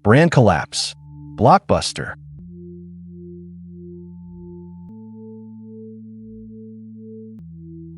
Brand collapse. Blockbuster.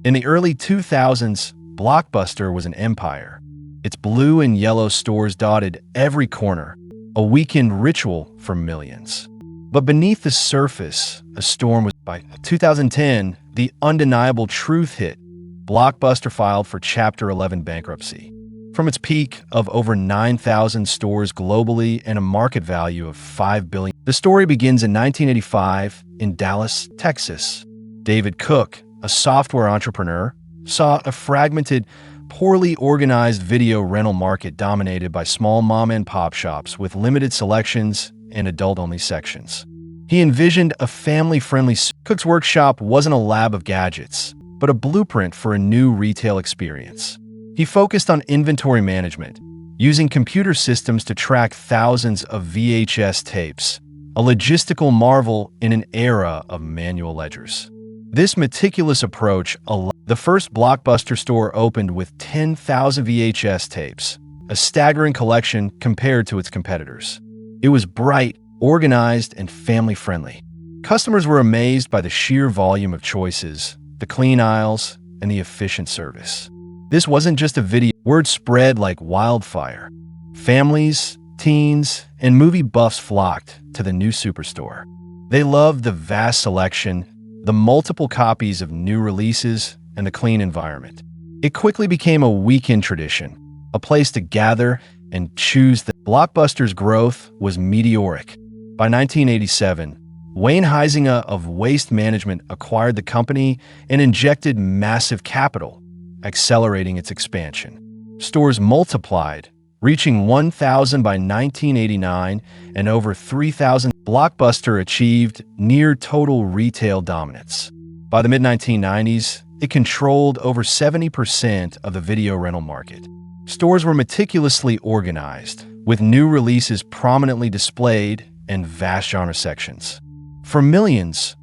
In the early 2000s, Blockbuster was an empire. Its blue and yellow stores dotted every corner, a weekend ritual for millions. But beneath the surface, a storm was. By 2010, the undeniable truth hit. Blockbuster filed for Chapter 11 bankruptcy. From its peak of over 9,000 stores globally and a market value of $5 billion. The story begins in 1985 in Dallas, Texas. David Cook, a software entrepreneur, saw a fragmented, poorly organized video rental market dominated by small mom-and-pop shops with limited selections and adult-only sections. He envisioned a family-friendly. Cook's workshop wasn't a lab of gadgets, but a blueprint for a new retail experience. He focused on inventory management, using computer systems to track thousands of VHS tapes, a logistical marvel in an era of manual ledgers. This meticulous approach allowed. The first Blockbuster store opened with 10,000 VHS tapes, a staggering collection compared to its competitors. It was bright, organized, and family-friendly. Customers were amazed by the sheer volume of choices, the clean aisles, and the efficient service. This wasn't just a video. Word spread like wildfire. Families, teens, and movie buffs flocked to the new superstore. They loved the vast selection, the multiple copies of new releases, and the clean environment. It quickly became a weekend tradition, a place to gather and choose. The Blockbuster's growth was meteoric. By 1987, Wayne Huizinga of Waste Management acquired the company and injected massive capital, accelerating its expansion. Stores multiplied, reaching 1,000 by 1989 and over 3,000. Blockbuster achieved near total retail dominance. By the mid-1990s, it controlled over 70% of the video rental market. Stores were meticulously organized, with new releases prominently displayed and vast genre sections. For millions,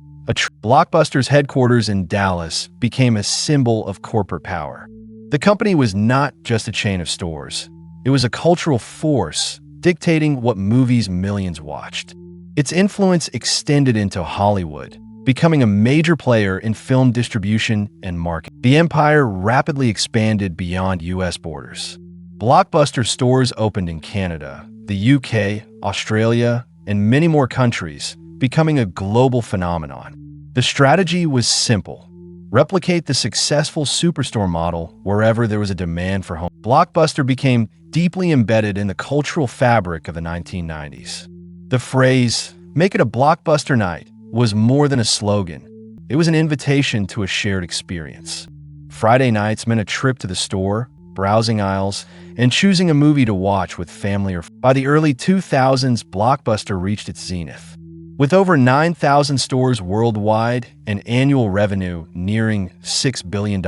Blockbuster's headquarters in Dallas became a symbol of corporate power. The company was not just a chain of stores. It was a cultural force, dictating what movies millions watched. Its influence extended into Hollywood, becoming a major player in film distribution and marketing. The empire rapidly expanded beyond U.S. borders. Blockbuster stores opened in Canada, the UK, Australia, and many more countries, becoming a global phenomenon. The strategy was simple: replicate the successful superstore model wherever there was a demand for home. Blockbuster became deeply embedded in the cultural fabric of the 1990s. The phrase, "Make it a Blockbuster night," was more than a slogan. It was an invitation to a shared experience. Friday nights meant a trip to the store, browsing aisles, and choosing a movie to watch with family or friends. By the early 2000s, Blockbuster reached its zenith. With over 9,000 stores worldwide and annual revenue nearing $6 billion,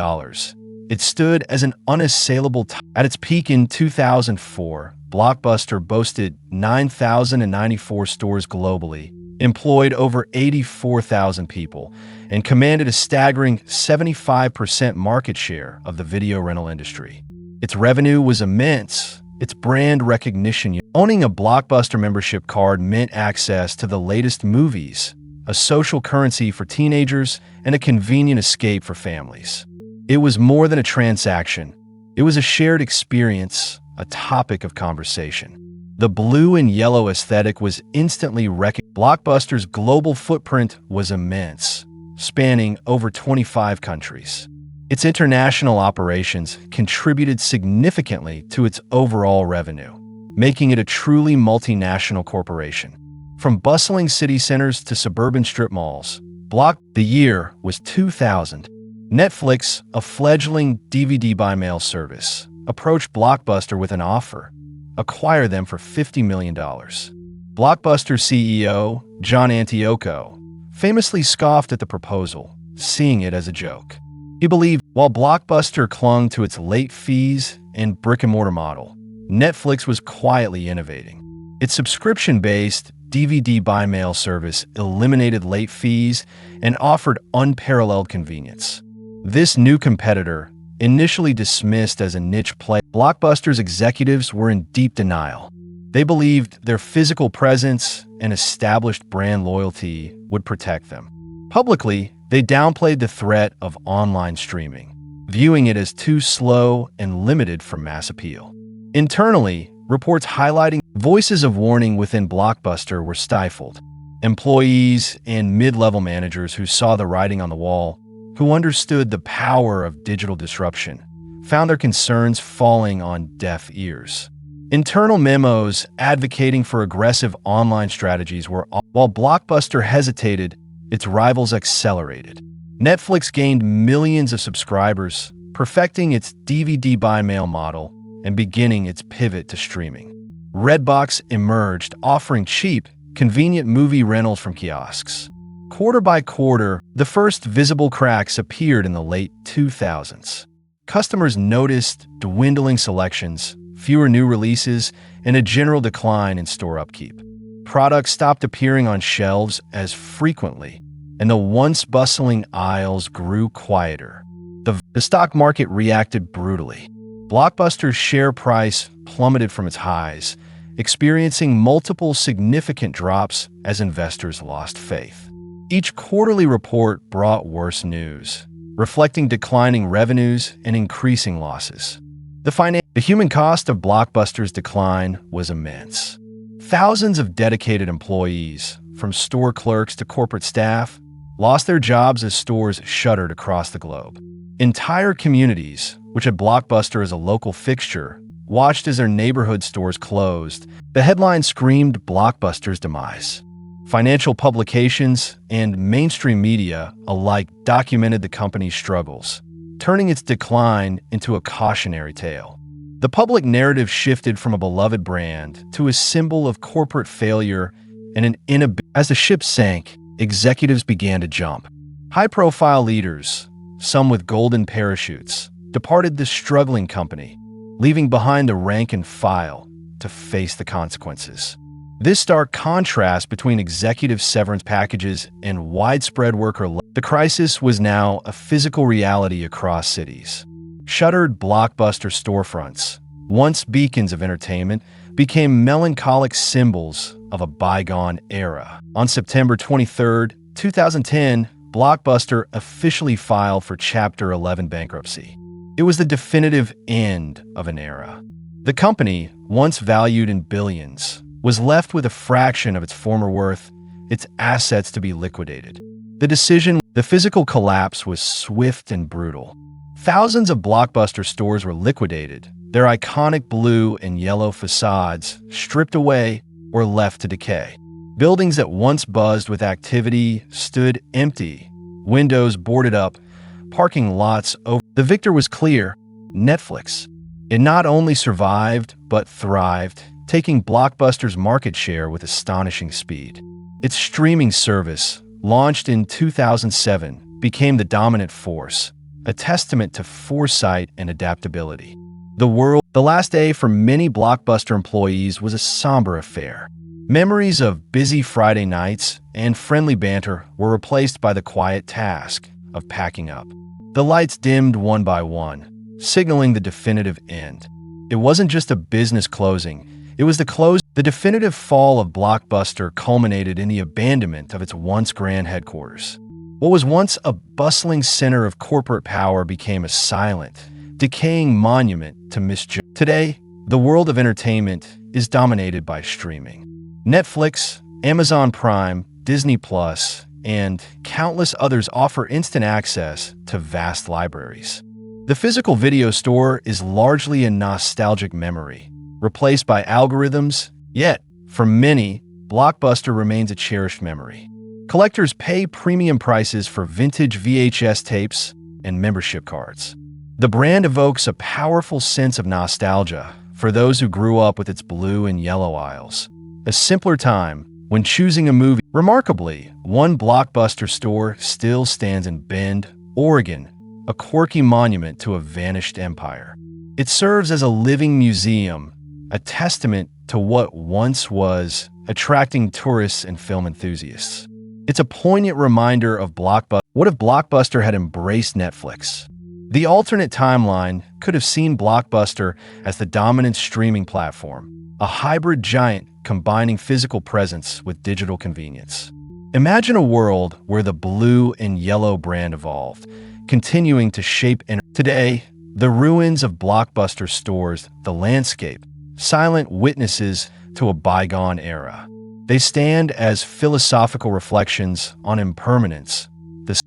it stood as an unassailable At its peak in 2004, Blockbuster boasted 9,094 stores globally, employed over 84,000 people, and commanded a staggering 75% market share of the video rental industry. Its revenue was immense, its brand recognition. Owning a Blockbuster membership card meant access to the latest movies, a social currency for teenagers, and a convenient escape for families. It was more than a transaction. It was a shared experience, a topic of conversation. The blue and yellow aesthetic was instantly recognized. Blockbuster's global footprint was immense, spanning over 25 countries. Its international operations contributed significantly to its overall revenue, making it a truly multinational corporation. From bustling city centers to suburban strip malls, the year was 2000. Netflix, a fledgling DVD by mail service, approached Blockbuster with an offer: acquire them for $50 million. Blockbuster CEO John Antioco famously scoffed at the proposal, seeing it as a joke. He believed while Blockbuster clung to its late fees and brick-and-mortar model, Netflix was quietly innovating. Its subscription-based DVD by mail service eliminated late fees and offered unparalleled convenience. This new competitor, initially dismissed as a niche play, Blockbuster's executives were in deep denial. They believed their physical presence and established brand loyalty would protect them. Publicly, they downplayed the threat of online streaming, viewing it as too slow and limited for mass appeal. Internally, reports highlighting voices of warning within Blockbuster were stifled. Employees and mid-level managers who saw the writing on the wall, who understood the power of digital disruption, found their concerns falling on deaf ears. Internal memos advocating for aggressive online strategies were, while Blockbuster hesitated, its rivals accelerated. Netflix gained millions of subscribers, perfecting its DVD by mail model and beginning its pivot to streaming. Redbox emerged, offering cheap, convenient movie rentals from kiosks. Quarter by quarter, the first visible cracks appeared in the late 2000s. Customers noticed dwindling selections, fewer new releases, and a general decline in store upkeep. Products stopped appearing on shelves as frequently, and the once bustling aisles grew quieter. The stock market reacted brutally. Blockbuster's share price plummeted from its highs, experiencing multiple significant drops as investors lost faith. Each quarterly report brought worse news, reflecting declining revenues and increasing losses. The human cost of Blockbuster's decline was immense. Thousands of dedicated employees, from store clerks to corporate staff, lost their jobs as stores shuttered across the globe. Entire communities, which had Blockbuster as a local fixture, watched as their neighborhood stores closed. The headline screamed Blockbuster's demise. Financial publications and mainstream media alike documented the company's struggles, turning its decline into a cautionary tale. The public narrative shifted from a beloved brand to a symbol of corporate failure and an inability. As the ship sank, executives began to jump. High-profile leaders, some with golden parachutes, departed the struggling company, leaving behind the rank and file to face the consequences. This stark contrast between executive severance packages and widespread the crisis was now a physical reality across cities. Shuttered Blockbuster storefronts, once beacons of entertainment, became melancholic symbols of a bygone era. On September 23, 2010, Blockbuster officially filed for Chapter 11 bankruptcy. It was the definitive end of an era. The company, once valued in billions, was left with a fraction of its former worth, its assets to be liquidated. The physical collapse was swift and brutal. Thousands of Blockbuster stores were liquidated, their iconic blue and yellow facades stripped away or left to decay. Buildings that once buzzed with activity stood empty, windows boarded up, parking lots over. The victor was clear: Netflix. It not only survived, but thrived, taking Blockbuster's market share with astonishing speed. Its streaming service, launched in 2007, became the dominant force, a testament to foresight and adaptability. The last day for many Blockbuster employees was a somber affair. Memories of busy Friday nights and friendly banter were replaced by the quiet task of packing up. The lights dimmed one by one, signaling the definitive end. It wasn't just a business closing, it was the definitive fall of Blockbuster culminated in the abandonment of its once grand headquarters. What was once a bustling center of corporate power became a silent, decaying monument to misjudgment. Today, the world of entertainment is dominated by streaming. Netflix, Amazon Prime, Disney Plus, and countless others offer instant access to vast libraries. The physical video store is largely a nostalgic memory, replaced by algorithms, yet, for many, Blockbuster remains a cherished memory. Collectors pay premium prices for vintage VHS tapes and membership cards. The brand evokes a powerful sense of nostalgia for those who grew up with its blue and yellow aisles. A simpler time when choosing a movie. Remarkably, one Blockbuster store still stands in Bend, Oregon, a quirky monument to a vanished empire. It serves as a living museum, a testament to what once was, attracting tourists and film enthusiasts. It's a poignant reminder of Blockbuster. What if Blockbuster had embraced Netflix? The alternate timeline could have seen Blockbuster as the dominant streaming platform, a hybrid giant combining physical presence with digital convenience. Imagine a world where the blue and yellow brand evolved, continuing to shape Today, the ruins of Blockbuster stores the landscape, silent witnesses to a bygone era. They stand as philosophical reflections on impermanence.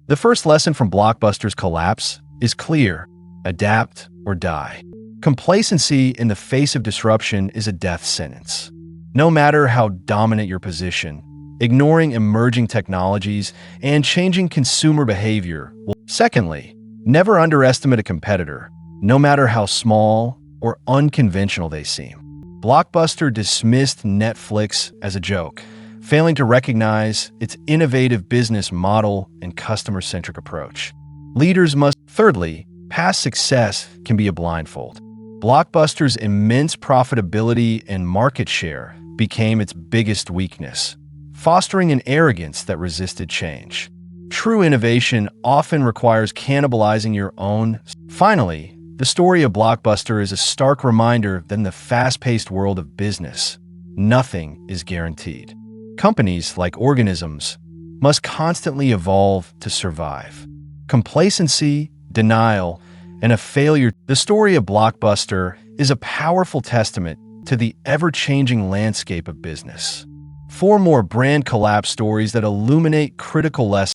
The first lesson from Blockbuster's collapse is clear: adapt or die. Complacency in the face of disruption is a death sentence. No matter how dominant your position, ignoring emerging technologies and changing consumer behavior will. Secondly, never underestimate a competitor, no matter how small or unconventional they seem. Blockbuster dismissed Netflix as a joke, failing to recognize its innovative business model and customer-centric approach. Leaders must. Thirdly, past success can be a blindfold. Blockbuster's immense profitability and market share became its biggest weakness, fostering an arrogance that resisted change. True innovation often requires cannibalizing your own. Finally, the story of Blockbuster is a stark reminder that in the fast-paced world of business, nothing is guaranteed. Companies, like organisms, must constantly evolve to survive. Complacency, denial, and a failure. The story of Blockbuster is a powerful testament to the ever-changing landscape of business. 4 more brand collapse stories that illuminate critical lessons.